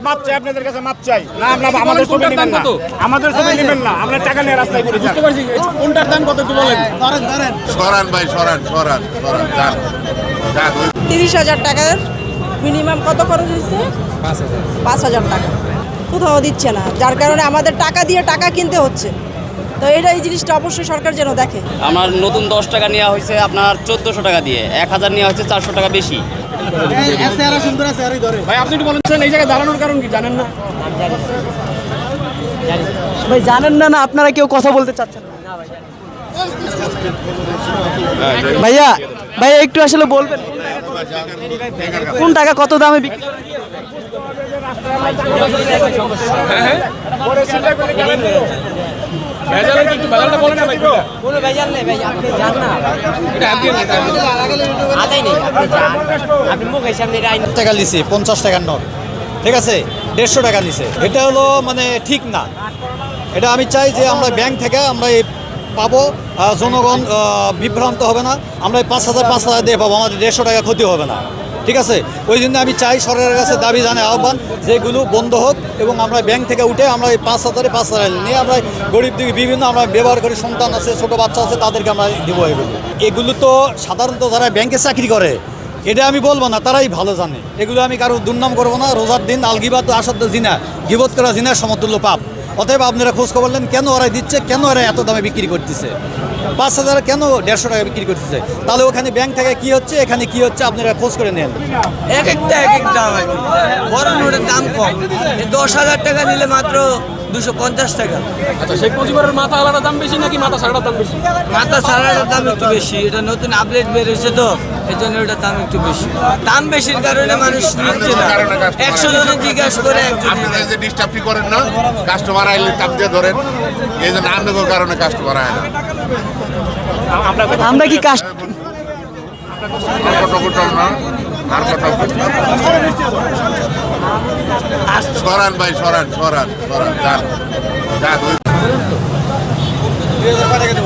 মাপ চাই আপনাদের কাছে, মাপ চাই না। আমরা আমাদের ছবি নেবেন না, আমাদের ছবি নেবেন না, আমরা টাকা নিয়ে রাস্তায় ঘুরে বুঝতে পারছি। কোনটার দাম কত একটু বলেন। সরান ভাই, সরান সরান সরান, যান যান। 30,000 টাকার মিনিমাম কত খরচ হয়েছে? 5,000 টাকা কোথাও দিচ্ছে না, যার কারণে আমাদের টাকা দিয়ে টাকা কিনতে হচ্ছে। তো এই জিনিসটা অবশ্যই সরকার যেন দেখে। আমার নতুন 10 টাকা নেওয়া হয়েছে আপনার 1400 টাকা দিয়ে, 1000 নেওয়া হয়েছে 400 টাকা বেশি। ভাই আপনি একটু বলেন এই জায়গায় দাঁড়ানোর কারণ কি জানেন না? ভাই জানেন না, না আপনারা কেউ কথা বলতে চাচ্ছেন না? ভাইয়া ভাইয়া একটু আসলে বলবেন কোন টাকা কত দামে বিক্রি করেন? ভেজালটা বলেন না ভাই। কোনো ভেজাল নেই ভাই, আপনি জান না। আদাই নেই, আপনি জান। আপনি মুখের সামনে আইন টাকা নিছে 50 টাকার নোট, ঠিক আছে, 150 টাকা নিছে। এটা হলো মানে ঠিক না। এটা আমি চাই যে আমরা ব্যাংক থেকে আমরা এই পাবো, জনগণ বিভ্রান্ত হবে না। আমরা এই 5,000 দিয়ে পাবো, আমাদের 150 টাকা ক্ষতি হবে না, ঠিক আছে। ওই জন্য আমি চাই সরকারের কাছে দাবি জানাই, আহ্বান যেগুলো বন্ধ হোক এবং আমরা ব্যাংক থেকে উঠে আমরা এই 5,000 নিয়ে আমরা গরিব দিকে বিভিন্ন আমরা ব্যবহার করি, সন্তান আছে, ছোটো বাচ্চা আছে, তাদেরকে আমরা দেবো। এগুলো তো সাধারণত যারা ব্যাংকে চাকরি করে, এটা আমি বলবো না, তারাই ভালো জানে। এগুলো আমি কারো দুর্নাম করবো না। রোজার দিন আলগিবাত আসাদ্দ জিনা, গিবত করা জিনার সমতুল্য পাপ। অতএব আপনারা খোঁজ খবর নেন, কেন ওরা দিচ্ছে, কেন ওরা এত দামে বিক্রি করতেছে, 5,000 কেন 150 টাকা বিক্রি করতেছে। তাহলে ওখানে ব্যাংক থেকে কি হচ্ছে, এখানে কি হচ্ছে, আপনারা খোঁজ করে নেন। এক একটা দাম আছে। বড় নোটের দাম কম, 10,000 টাকা নিলে মাত্র 250 টাকা। আচ্ছা, শেখ মুজিবের মাথা আলাদা দাম বেশি নাকি মাথা ছাড়ার দাম বেশি? মাথা ছাড়াটার দাম একটু বেশি, এটা নতুন আপডেট বের হয়েছে তো এই জন্য ওটার দাম একটু বেশি। দাম বেশির কারণে মানুষ নিচ্ছে না। 100 জনে জিজ্ঞাসা করে একজন। আপনারা যে ডিস্টার্বটি করেন না, কাস্টমার আইলে চাপ দিয়ে ধরেন, এই জন্য আপনাদের কারণে কাস্টমার আয় না। আমরা কি কাজ সরান ভাই, সরান সরান সরান, যান যান। এবার এটা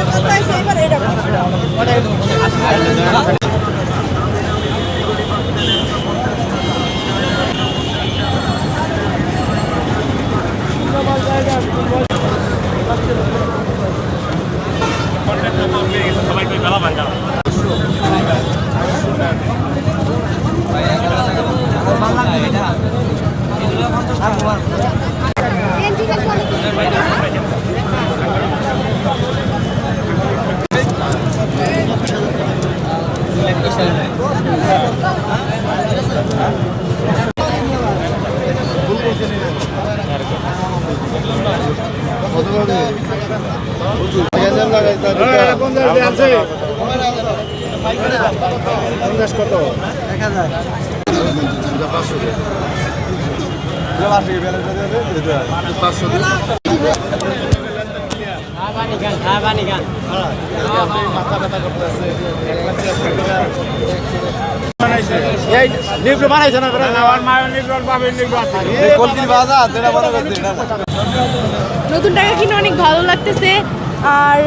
নতুন টাকা কিনে অনেক ভালো লাগতেছে। আর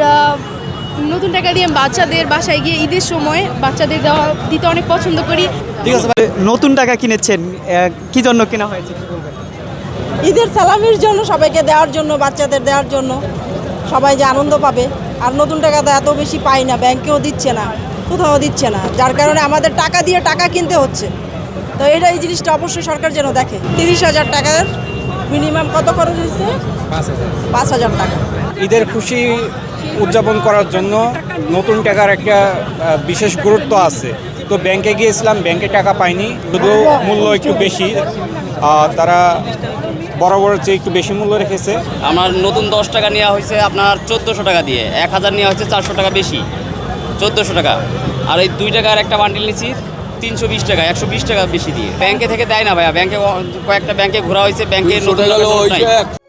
নতুন টাকা দিয়ে বাচ্চাদের বাসায় গিয়ে ঈদের সময় বাচ্চাদের দিতে অনেক পছন্দ করি। ঠিক আছে, নতুন টাকা কিনেছেন, কি জন্য কেনা হয়েছে? ঈদের সালামির জন্য, সবাইকে দেওয়ার জন্য, বাচ্চাদের দেওয়ার জন্য, সবাই যে আনন্দ পাবে। আর নতুন টাকা তো এত বেশি পাই না, ব্যাংকেও দিচ্ছে না, কোথাও দিচ্ছে না, যার কারণে আমাদের টাকা দিয়ে টাকা কিনতে হচ্ছে। তো এই জিনিসটা অবশ্যই সরকার যেন দেখে। 30,000 টাকার মিনিমাম কত খরচ হয়েছে? 5,000 টাকা। ঈদের খুশি উদযাপন করার জন্য নতুন টাকার একটা বিশেষ গুরুত্ব আছে। তো ব্যাংকে গিয়েছিলাম, ব্যাংকে টাকা পাইনি, শুধু মূল্য একটু বেশি, তারা বরাবরের চেয়ে একটু বেশি মূল্য রেখেছে। আমার নতুন 10 টাকা নেওয়া হয়েছে আপনার 1400 টাকা দিয়ে, 1000 নেওয়া হয়েছে 400 টাকা বেশি, 1400 টাকা। আর এই 2 টাকার একটা বান্ডিল নিচ্ছি 320 টাকা, 120 টাকা বেশি দিয়ে। ব্যাংকে থেকে দেয় না ভাইয়া, ব্যাংকে কয়েকটা ব্যাংকে ঘোরা হয়েছে, ব্যাংকে নতুন টাকা